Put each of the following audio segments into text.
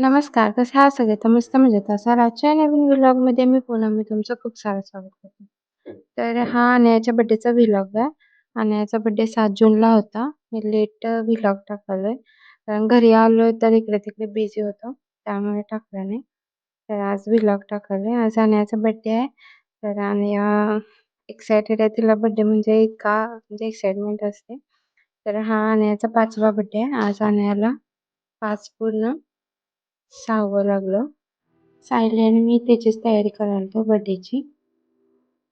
नमस्कार, कसे आहात सगळे? तर मस्त मजेत असाल. आजच्या नवीन व्लॉगमध्ये मी पुन्हा तुमचं खूप सारं स्वागत करते. तर हा अनयाच्या बर्थडेचा व्लॉग आहे. अनयाचा बर्थडे 7 जूनला होता. मी लेट व्लॉग टाकलोय. कारण घरी आलोय तर इकडे-तिकडे बिझी होतो. त्यामुळे टाकला नाही. तर आज व्लॉग टाकलोय. आज अनयाचा बर्थडे आहे. तर अनया एक्सायटेड आहे. तिला बर्थडे म्हणजे इतका म्हणजे एक्साइटमेंट असते. तर हा अनयाचा 5वा बर्थडे आहे. आज अनयाला 5 पूर्ण 6वं लागलं. सायली आणि मी त्याचीच तयारी करायलतो बर्थडेची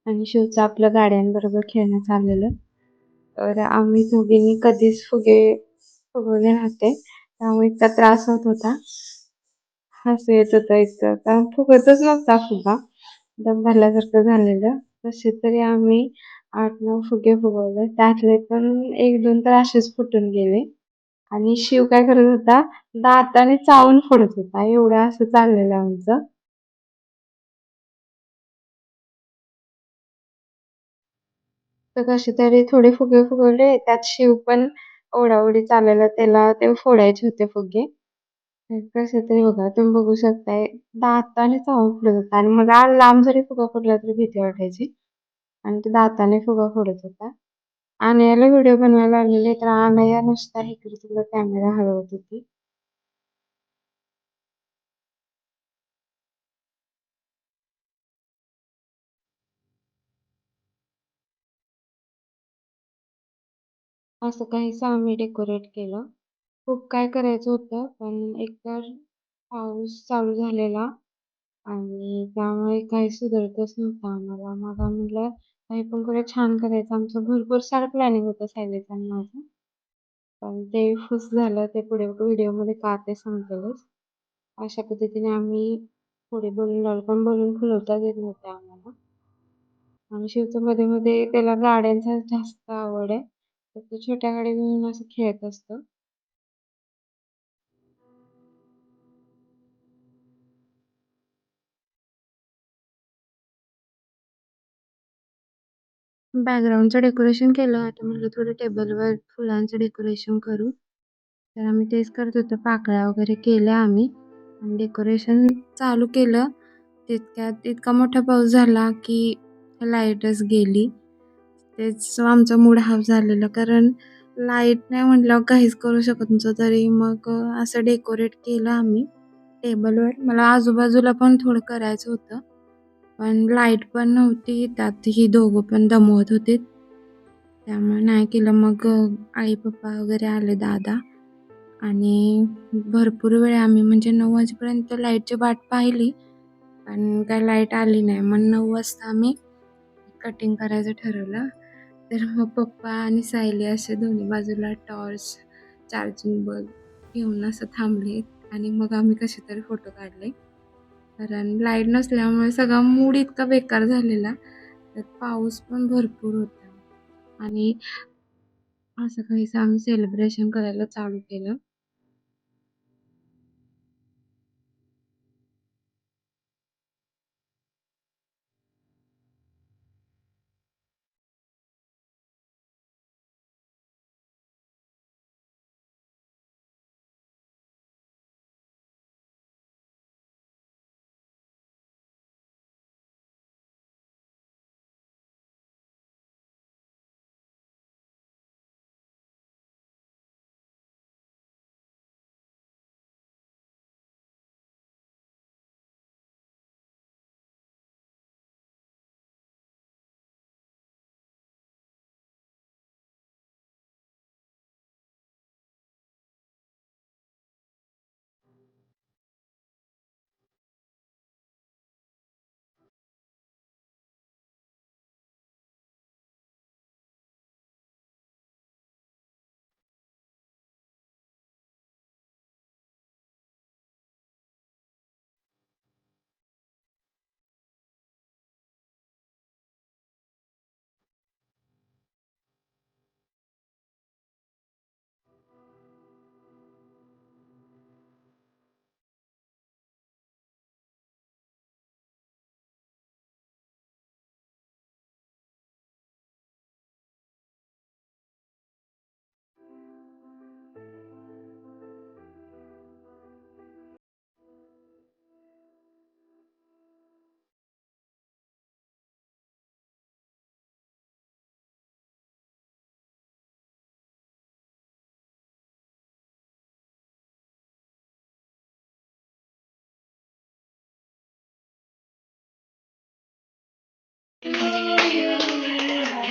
आणि शिवचं आपलं गाड्यांबरोबर खेळणं चाललेलं. तर आम्ही दोघींनी कधीच फुगे फुगवले नव्हते. त्यामुळे इतका त्रास होत होता. हसू येत होतं इतकं कारण फुगतच नव्हता फुगा. दम भरल्यासारखं झालेलं. कसे तरी आम्ही 8-9 फुगे फुगवले. त्यातले पण 1-2 तर असेच फुटून गेले आणि शिव काय करत होता, दाताने चावून फोडत होता. एवढं असं चाललेलं आमचं. तर कसे तरी थोडे फुगे फुगवले. त्यात शिव पण ओढाओढी चालायला त्याला ते फोडायचे होते फुगे. तर कसे तरी बघा तुम्ही बघू शकताय दाताने चावून फोडत होता आणि मला लांब जरी फुगा फोडला तरी भीती वाटायची आणि तो दाताने फुगा फोडत होता. अनयाला व्हिडिओ बनवायला लागलेले तर अनया नुसता इकडे-तिकडे कॅमेरा हलवत होती. असं काहीसं आम्ही डेकोरेट केलं. खूप काय करायचं होतं, पण एकतर पाऊस चालू झालेला आणि त्यामुळे काही सुधारतच नव्हतं आम्हाला. मग आम्ही म्हटलं काही पण करूया, छान करायचं. आमचं भरपूर सारं प्लॅनिंग होतं सायलीचं आणि माझं. पण ते फुस झालं. ते पुढे व्हिडिओमध्ये का ते सांगतेलच. अशा पद्धतीने आम्ही पुढे बोलून लावलं, पण बलून फुलवताच येत नव्हते आम्हाला. आणि शिवचं मध्ये-मध्ये त्याला गाड्यांचा जास्त आवड आहे. तर तो छोट्या गाड्या घेऊन असं खेळत असतो. बॅकग्राऊंडचं डेकोरेशन केलं. आता म्हटलं थोडं टेबलवर फुलांचं डेकोरेशन करू. तर आम्ही तेच करत होतो. पाकळ्या वगैरे केल्या आम्ही आणि डेकोरेशन चालू केलं. तितक्यात इतका मोठा पाऊस झाला, की लाईटच गेली. तेच आमचा मूड हाफ झालेला. कारण लाईट नाही म्हटल्यावर काहीच करू शकत नव्हतो. तरी मग असं डेकोरेट केलं आम्ही टेबलवर. मला आजूबाजूला पण थोडं करायचं होतं. पण लाईट पण नव्हती. त्यात ही दोघं पण दमवत होते. त्यामुळे नाही केलं. मग आई-पप्पा वगैरे आले, दादा आणि भरपूर वेळ आम्ही म्हणजे 9 वाजेपर्यंत लाईटची वाट पाहिली. पण काय लाईट आली नाही. मग 9 वाजता आम्ही कटिंग करायचं ठरवलं. तर मग पप्पा आणि सायली असे दोन्ही बाजूला टॉर्च, चार्जिंग बल्ब घेऊन असं थांबले आणि मग आम्ही कसे तरी फोटो काढले. कारण लाईट नसल्यामुळे सगळा मूड इतका बेकार झालेला. त्यात पाऊस पण भरपूर होता आणि असं काहीसं आम्ही सेलिब्रेशन करायला चालू केलं.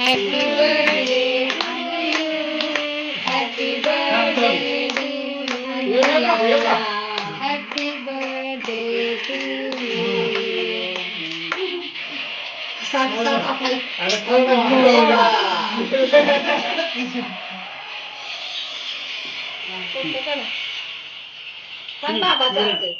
Happy birthday happy birthday happy birthday to you. पण बाबा चालते.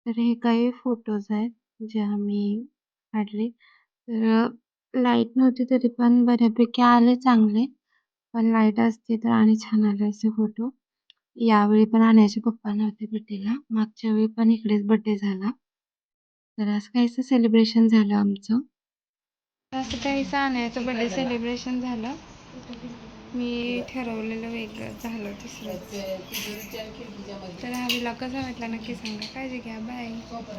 तर हे काही फोटोज आहेत जे आम्ही काढले. तर लाईट नव्हती तरी पण बऱ्यापैकी आले चांगले. पण लाईट असती तर आणि छान आले असे फोटो. यावेळी पण आण्याचे पप्पा नव्हते बड्डेला. मागच्या वेळी पण इकडेच बड्डे झाला. तर असं काहीसं सेलिब्रेशन झालं आमचं. असं काहीसं आण्याचं बड्डे सेलिब्रेशन झालं. मी ठरवलेलं वेगळं झालं दुसरंच. तर हा व्लॉग कसा वाटला नक्की सांगा. काळजी घ्या. बाय.